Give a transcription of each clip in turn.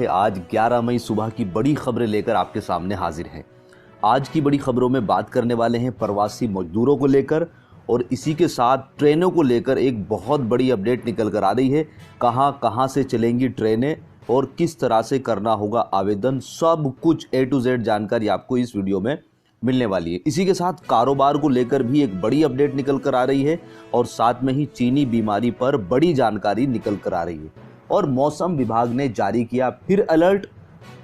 आज 11 मई सुबह की बड़ी खबरें लेकर आपके सामने हाजिर हैं। आज की बड़ी खबरों में बात करने वाले हैं प्रवासी मजदूरों को लेकर, और इसी के साथ ट्रेनों को लेकर एक बहुत बड़ी अपडेट निकल कर आ रही है। कहां से चलेंगी ट्रेनें और किस तरह से करना होगा आवेदन, सब कुछ A to Z जानकारी आपको इस वीडियो में मिलने वाली है। इसी के साथ कारोबार को लेकर भी एक बड़ी अपडेट निकल कर आ रही है, और साथ में ही चीनी बीमारी पर बड़ी जानकारी निकल कर आ रही है। और मौसम विभाग ने जारी किया फिर अलर्ट,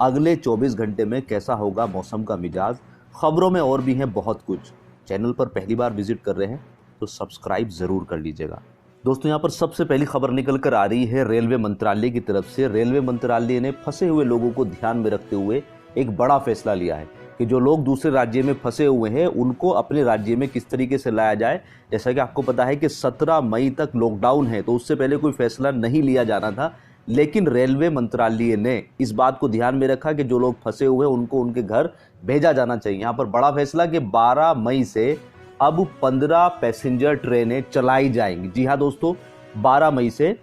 अगले 24 घंटे में कैसा होगा मौसम का मिजाज। खबरों में और भी हैं बहुत कुछ। चैनल पर पहली बार विजिट कर रहे हैं तो सब्सक्राइब ज़रूर कर लीजिएगा। दोस्तों, यहाँ पर सबसे पहली खबर निकल कर आ रही है रेलवे मंत्रालय की तरफ से। रेलवे मंत्रालय ने फंसे हुए लोगों को ध्यान में रखते हुए एक बड़ा फैसला लिया है कि जो लोग दूसरे राज्य में फंसे हुए हैं उनको अपने राज्य में किस तरीके से लाया जाए। जैसा कि आपको पता है कि 17 मई तक लॉकडाउन है, तो उससे पहले कोई फैसला नहीं लिया जाना था, लेकिन रेलवे मंत्रालय ने इस बात को ध्यान में रखा कि जो लोग फंसे हुए हैं उनको उनके घर भेजा जाना चाहिए। यहाँ पर बड़ा फैसला कि 12 मई से अब 15 पैसेंजर ट्रेनें चलाई जाएंगी। जी हाँ दोस्तों, 12 मई से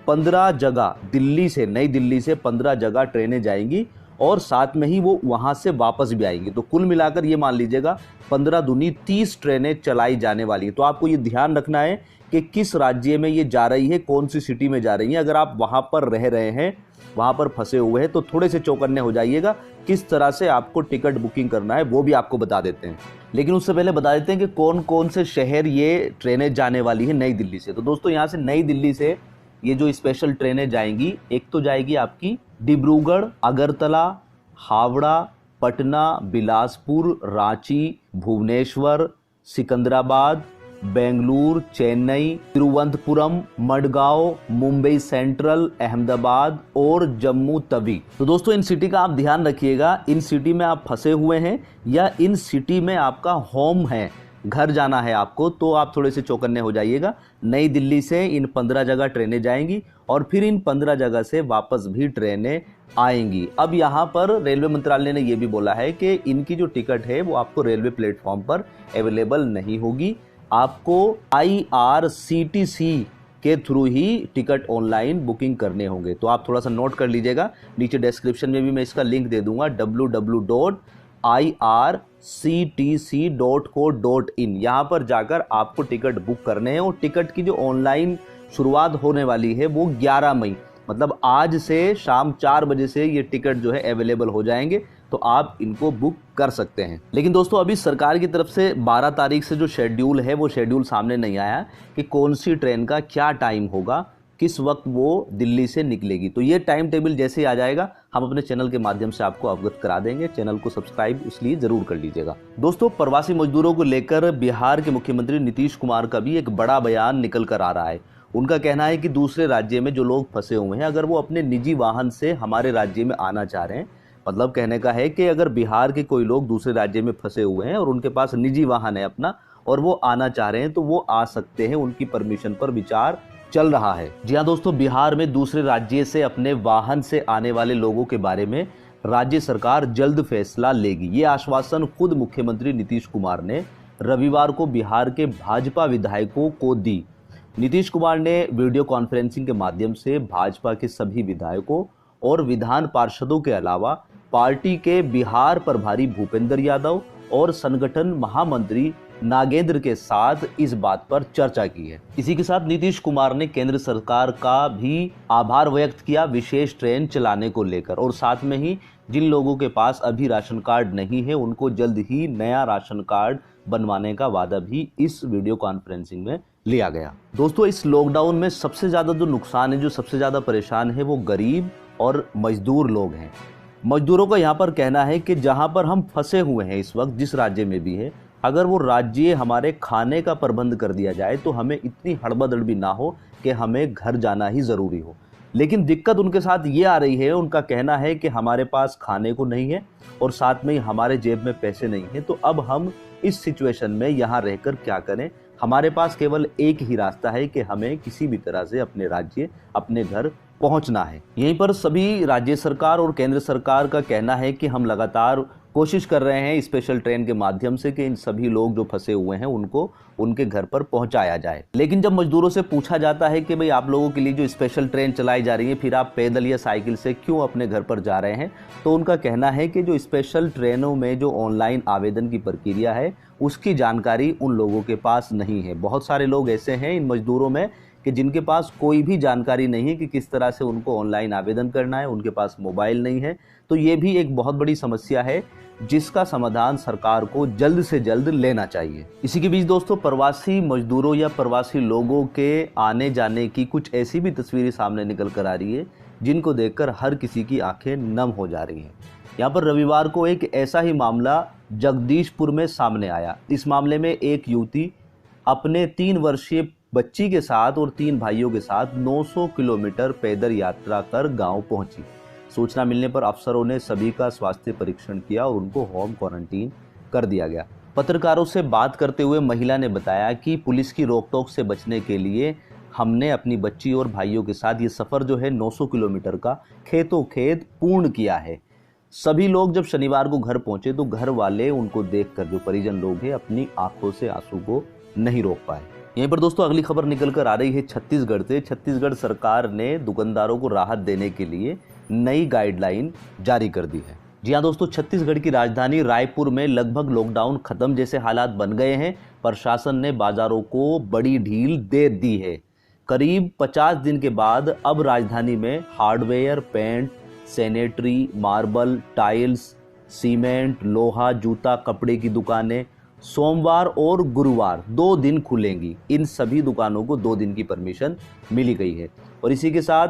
15 जगह दिल्ली से, नई दिल्ली से 15 जगह ट्रेनें जाएंगी, और साथ में ही वो वहाँ से वापस भी आएंगी। तो कुल मिलाकर ये मान लीजिएगा 15 दूनी 30 ट्रेनें चलाई जाने वाली है। तो आपको ये ध्यान रखना है कि किस राज्य में ये जा रही है, कौन सी सिटी में जा रही है। अगर आप वहाँ पर रह रहे हैं, वहाँ पर फंसे हुए हैं, तो थोड़े से चौकन्ने हो जाइएगा। किस तरह से आपको टिकट बुकिंग करना है वो भी आपको बता देते हैं, लेकिन उससे पहले बता देते हैं कि कौन कौन से शहर ये ट्रेनें जाने वाली है नई दिल्ली से। तो दोस्तों, यहाँ से नई दिल्ली से ये जो स्पेशल ट्रेनें जाएंगी, एक तो जाएगी आपकी डिब्रूगढ़, अगरतला, हावड़ा, पटना, बिलासपुर, रांची, भुवनेश्वर, सिकंदराबाद, बेंगलुरु, चेन्नई, तिरुवनंतपुरम, मडगांव, मुंबई सेंट्रल, अहमदाबाद और जम्मू तवी। तो दोस्तों, इन सिटी का आप ध्यान रखिएगा। इन सिटी में आप फंसे हुए हैं या इन सिटी में आपका होम है, घर जाना है आपको, तो आप थोड़े से चौकन्ने हो जाइएगा। नई दिल्ली से इन 15 जगह ट्रेनें जाएंगी और फिर इन 15 जगह से वापस भी ट्रेनें आएंगी। अब यहाँ पर रेलवे मंत्रालय ने यह भी बोला है कि इनकी जो टिकट है वो आपको रेलवे प्लेटफॉर्म पर अवेलेबल नहीं होगी। आपको IRCTC के थ्रू ही टिकट ऑनलाइन बुकिंग करने होंगे। तो आप थोड़ा सा नोट कर लीजिएगा, नीचे डिस्क्रिप्शन में भी मैं इसका लिंक दे दूंगा, www.irctc.co.in। यहाँ पर जाकर आपको टिकट बुक करने हैं, और टिकट की जो ऑनलाइन शुरुआत होने वाली है वो 11 मई, मतलब आज से शाम 4 बजे से ये टिकट जो है अवेलेबल हो जाएंगे, तो आप इनको बुक कर सकते हैं। लेकिन दोस्तों, अभी सरकार की तरफ से 12 तारीख से जो शेड्यूल है वो शेड्यूल सामने नहीं आया कि कौन सी ट्रेन का क्या टाइम होगा, किस वक्त वो दिल्ली से निकलेगी। तो ये टाइम टेबल जैसे ही आ जाएगा हम अपने चैनल के माध्यम से आपको अवगत करा देंगे। चैनल को सब्सक्राइब इसलिए जरूर कर लीजिएगा। दोस्तों, प्रवासी मजदूरों को लेकर बिहार के मुख्यमंत्री नीतीश कुमार का भी एक बड़ा बयान निकल कर आ रहा है। उनका कहना है कि दूसरे राज्य में जो लोग फंसे हुए हैं, अगर वो अपने निजी वाहन से हमारे राज्य में आना चाह रहे हैं, मतलब कहने का है कि अगर बिहार के कोई लोग दूसरे राज्य में फंसे हुए हैं और उनके पास निजी वाहन है अपना और वो आना चाह रहे हैं, तो वो आ सकते हैं। उनकी परमिशन पर विचार चल रहा है। जी हाँ दोस्तों, बिहार में दूसरे राज्य से अपने वाहन से आने वाले लोगों के बारे में राज्य सरकार जल्द फैसला लेगी। ये आश्वासन खुद मुख्यमंत्री नीतीश कुमार ने रविवार को बिहार के भाजपा विधायकों को दी। नीतीश कुमार ने वीडियो कॉन्फ्रेंसिंग के माध्यम से भाजपा के सभी विधायकों और विधान पार्षदों के अलावा पार्टी के बिहार प्रभारी भूपेंद्र यादव और संगठन महामंत्री नागेंद्र के साथ इस बात पर चर्चा की है। इसी के साथ नीतीश कुमार ने केंद्र सरकार का भी आभार व्यक्त किया विशेष ट्रेन चलाने को लेकर, और साथ में ही जिन लोगों के पास अभी राशन कार्ड नहीं है उनको जल्द ही नया राशन कार्ड बनवाने का वादा भी इस वीडियो कॉन्फ्रेंसिंग में लिया गया। दोस्तों, इस लॉकडाउन में सबसे ज्यादा जो नुकसान है, जो सबसे ज्यादा परेशान है, वो गरीब और मजदूर लोग हैं। मजदूरों का यहाँ पर कहना है कि जहाँ पर हम फंसे हुए हैं इस वक्त, जिस राज्य में भी है, अगर वो राज्य हमारे खाने का प्रबंध कर दिया जाए तो हमें इतनी हड़बड़ भी ना हो कि हमें घर जाना ही ज़रूरी हो। लेकिन दिक्कत उनके साथ ये आ रही है, उनका कहना है कि हमारे पास खाने को नहीं है और साथ में ही हमारे जेब में पैसे नहीं है, तो अब हम इस सिचुएशन में यहाँ रहकर क्या करें। हमारे पास केवल एक ही रास्ता है कि हमें किसी भी तरह से अपने राज्य, अपने घर पहुंचना है। यहीं पर सभी राज्य सरकार और केंद्र सरकार का कहना है कि हम लगातार कोशिश कर रहे हैं स्पेशल ट्रेन के माध्यम से कि इन सभी लोग जो फंसे हुए हैं उनको उनके घर पर पहुंचाया जाए। लेकिन जब मजदूरों से पूछा जाता है कि भाई आप लोगों के लिए जो स्पेशल ट्रेन चलाई जा रही है, फिर आप पैदल या साइकिल से क्यों अपने घर पर जा रहे हैं, तो उनका कहना है कि जो स्पेशल ट्रेनों में जो ऑनलाइन आवेदन की प्रक्रिया है उसकी जानकारी उन लोगों के पास नहीं है। बहुत सारे लोग ऐसे हैं इन मजदूरों में कि जिनके पास कोई भी जानकारी नहीं है कि किस तरह से उनको ऑनलाइन आवेदन करना है, उनके पास मोबाइल नहीं है। तो ये भी एक बहुत बड़ी समस्या है जिसका समाधान सरकार को जल्द से जल्द लेना चाहिए। इसी के बीच दोस्तों, प्रवासी मजदूरों या प्रवासी लोगों के आने जाने की कुछ ऐसी भी तस्वीरें सामने निकल कर आ रही है जिनको देखकर हर किसी की आंखें नम हो जा रही हैं। यहाँ पर रविवार को एक ऐसा ही मामला जगदीशपुर में सामने आया। इस मामले में एक युवती अपने 3 वर्षीय बच्ची के साथ और 3 भाइयों के साथ 900 किलोमीटर पैदल यात्रा कर गांव पहुंची। सूचना मिलने पर अफसरों ने सभी का स्वास्थ्य परीक्षण किया और उनको होम क्वारंटीन कर दिया गया। पत्रकारों से बात करते हुए महिला ने बताया कि पुलिस की रोक-टोक से बचने के लिए हमने अपनी बच्ची और भाइयों के साथ ये सफ़र जो है 900 किलोमीटर का खेतों खेत पूर्ण किया है। सभी लोग जब शनिवार को घर पहुंचे तो घर वाले उनको देखकर, जो परिजन लोग हैं, अपनी आंखों से आंसू को नहीं रोक पाए। यहीं पर दोस्तों अगली खबर निकल कर आ रही है छत्तीसगढ़ से। छत्तीसगढ़ सरकार ने दुकानदारों को राहत देने के लिए नई गाइडलाइन जारी कर दी है। जी हाँ दोस्तों, छत्तीसगढ़ की राजधानी रायपुर में लगभग लॉकडाउन खत्म जैसे हालात बन गए हैं। प्रशासन ने बाजारों को बड़ी ढील दे दी है। करीब 50 दिन के बाद अब राजधानी में hardware, paint, sanitary, marble, tiles, cement, लोहा, जूता, कपड़े की दुकानें सोमवार और गुरुवार 2 दिन खुलेंगी। इन सभी दुकानों को 2 दिन की परमिशन मिली गई है। और इसी के साथ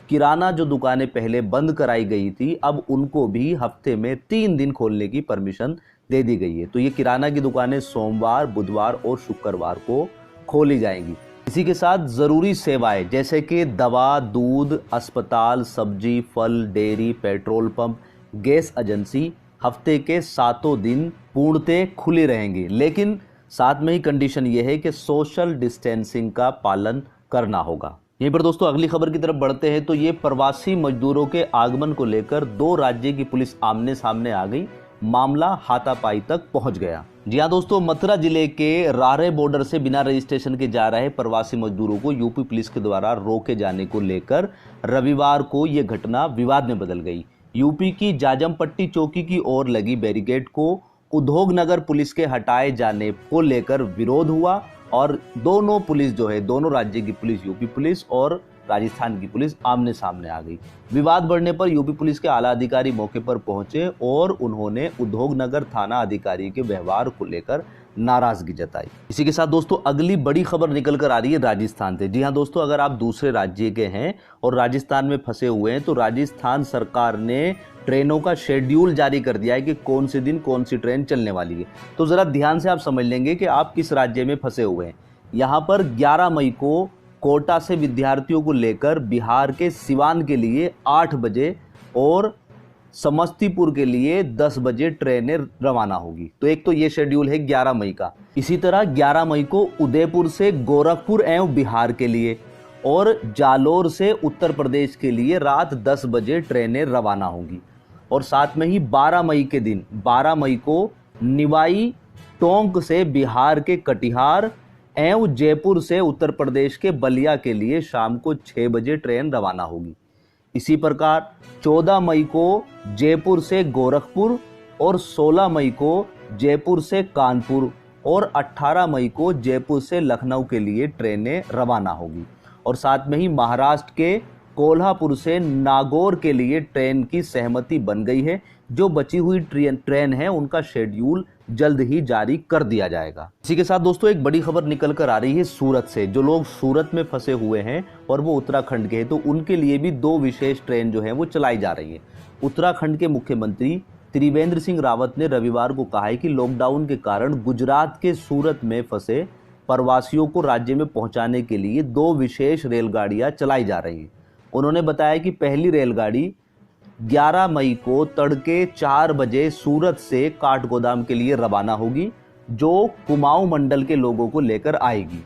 किराना जो दुकानें पहले बंद कराई गई थी, अब उनको भी हफ्ते में 3 दिन खोलने की परमिशन दे दी गई है। तो ये किराना की दुकानें सोमवार, बुधवार और शुक्रवार को खोली जाएंगी। इसी के साथ ज़रूरी सेवाएं जैसे कि दवा, दूध, अस्पताल, सब्जी, फल, dairy, petrol pump, gas agency हफ्ते के 7 दिन पूर्णतः खुली रहेंगी। लेकिन साथ में ही कंडीशन यह है कि सोशल डिस्टेंसिंग का पालन करना होगा। यहीं पर दोस्तों अगली खबर की तरफ बढ़ते हैं तो ये प्रवासी मजदूरों के आगमन को लेकर 2 राज्य की पुलिस आमने सामने आ गई। मामला हाथापाई तक पहुंच गया। जी हाँ दोस्तों, मथुरा जिले के रारे बॉर्डर से बिना रजिस्ट्रेशन के जा रहे प्रवासी मजदूरों को यूपी पुलिस के द्वारा रोके जाने को लेकर रविवार को यह घटना विवाद में बदल गई। यूपी की जाजमपट्टी चौकी की ओर लगी बैरिकेड को उद्योग नगर पुलिस के हटाए जाने को लेकर विरोध हुआ और दोनों पुलिस जो है, दोनों राज्य की पुलिस, यूपी पुलिस और राजस्थान की पुलिस आमने सामने आ गई। विवाद बढ़ने पर यूपी पुलिस के आला अधिकारी मौके पर पहुंचे और उन्होंने उद्योग नगर थाना अधिकारी के व्यवहार को लेकर नाराजगी जताई। इसी के साथ दोस्तों अगली बड़ी खबर निकल कर आ रही है राजस्थान से। जी हाँ दोस्तों, अगर आप दूसरे राज्य के हैं और राजस्थान में फंसे हुए हैं तो राजस्थान सरकार ने ट्रेनों का शेड्यूल जारी कर दिया है कि कौन से दिन कौन सी ट्रेन चलने वाली है। तो जरा ध्यान से आप समझ लेंगे कि आप किस राज्य में फंसे हुए हैं। यहाँ पर 11 मई को कोटा से विद्यार्थियों को लेकर बिहार के सिवान के लिए 8 बजे और समस्तीपुर के लिए 10 बजे ट्रेनें रवाना होगी। तो एक तो ये शेड्यूल है 11 मई का। इसी तरह 11 मई को उदयपुर से गोरखपुर एवं बिहार के लिए और जालोर से उत्तर प्रदेश के लिए रात 10 बजे ट्रेनें रवाना होंगी। और साथ में ही 12 मई के दिन 12 मई को निवाई टोंक से बिहार के कटिहार एवं जयपुर से उत्तर प्रदेश के बलिया के लिए शाम को 6 बजे ट्रेन रवाना होगी। इसी प्रकार 14 मई को जयपुर से गोरखपुर और 16 मई को जयपुर से कानपुर और 18 मई को जयपुर से लखनऊ के लिए ट्रेनें रवाना होगी। और साथ में ही महाराष्ट्र के कोल्हापुर से नागौर के लिए ट्रेन की सहमति बन गई है। जो बची हुई ट्रेन है उनका शेड्यूल जल्द ही जारी कर दिया जाएगा। इसी के साथ दोस्तों एक बड़ी खबर निकल कर आ रही है सूरत से। जो लोग सूरत में फंसे हुए हैं और वो उत्तराखंड के हैं तो उनके लिए भी 2 विशेष ट्रेन जो है वो चलाई जा रही है। उत्तराखंड के मुख्यमंत्री त्रिवेंद्र सिंह रावत ने रविवार को कहा है कि लॉकडाउन के कारण गुजरात के सूरत में फंसे प्रवासियों को राज्य में पहुंचाने के लिए 2 विशेष रेलगाड़ियां चलाई जा रही हैं। उन्होंने बताया कि पहली रेलगाड़ी 11 मई को तड़के 4 बजे सूरत से काठगोदाम के लिए रवाना होगी, जो कुमाऊं मंडल के लोगों को लेकर आएगी।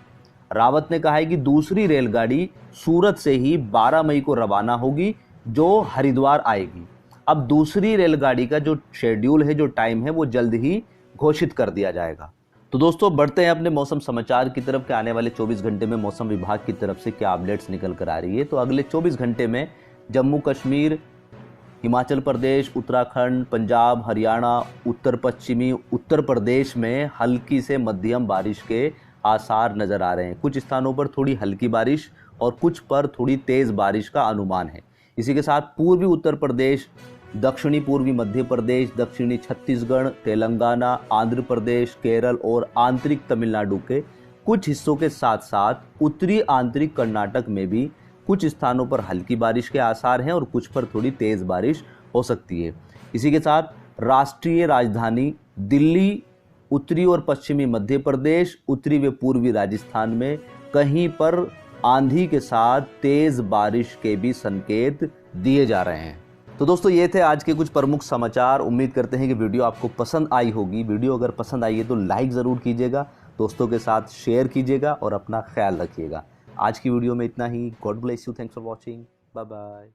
रावत ने कहा है कि दूसरी रेलगाड़ी सूरत से ही 12 मई को रवाना होगी, जो हरिद्वार आएगी। अब दूसरी रेलगाड़ी का जो शेड्यूल है, जो टाइम है, वो जल्द ही घोषित कर दिया जाएगा। तो दोस्तों बढ़ते हैं अपने मौसम समाचार की तरफ कि आने वाले 24 घंटे में मौसम विभाग की तरफ से क्या अपडेट्स निकल कर आ रही है। तो अगले 24 घंटे में जम्मू कश्मीर, हिमाचल प्रदेश, उत्तराखंड, पंजाब, हरियाणा, उत्तर पश्चिमी उत्तर प्रदेश में हल्की से मध्यम बारिश के आसार नजर आ रहे हैं। कुछ स्थानों पर थोड़ी हल्की बारिश और कुछ पर थोड़ी तेज बारिश का अनुमान है। इसी के साथ पूर्वी उत्तर प्रदेश, दक्षिणी पूर्वी मध्य प्रदेश, दक्षिणी छत्तीसगढ़, तेलंगाना, आंध्र प्रदेश, केरल और आंतरिक तमिलनाडु के कुछ हिस्सों के साथ साथ उत्तरी आंतरिक कर्नाटक में भी कुछ स्थानों पर हल्की बारिश के आसार हैं और कुछ पर थोड़ी तेज बारिश हो सकती है। इसी के साथ राष्ट्रीय राजधानी दिल्ली, उत्तरी और पश्चिमी मध्य प्रदेश, उत्तरी व पूर्वी राजस्थान में कहीं पर आंधी के साथ तेज बारिश के भी संकेत दिए जा रहे हैं। तो दोस्तों ये थे आज के कुछ प्रमुख समाचार। उम्मीद करते हैं कि वीडियो आपको पसंद आई होगी। वीडियो अगर पसंद आई है तो लाइक ज़रूर कीजिएगा, दोस्तों के साथ शेयर कीजिएगा और अपना ख्याल रखिएगा। आज की वीडियो में इतना ही। God bless you, thanks for watching, bye bye.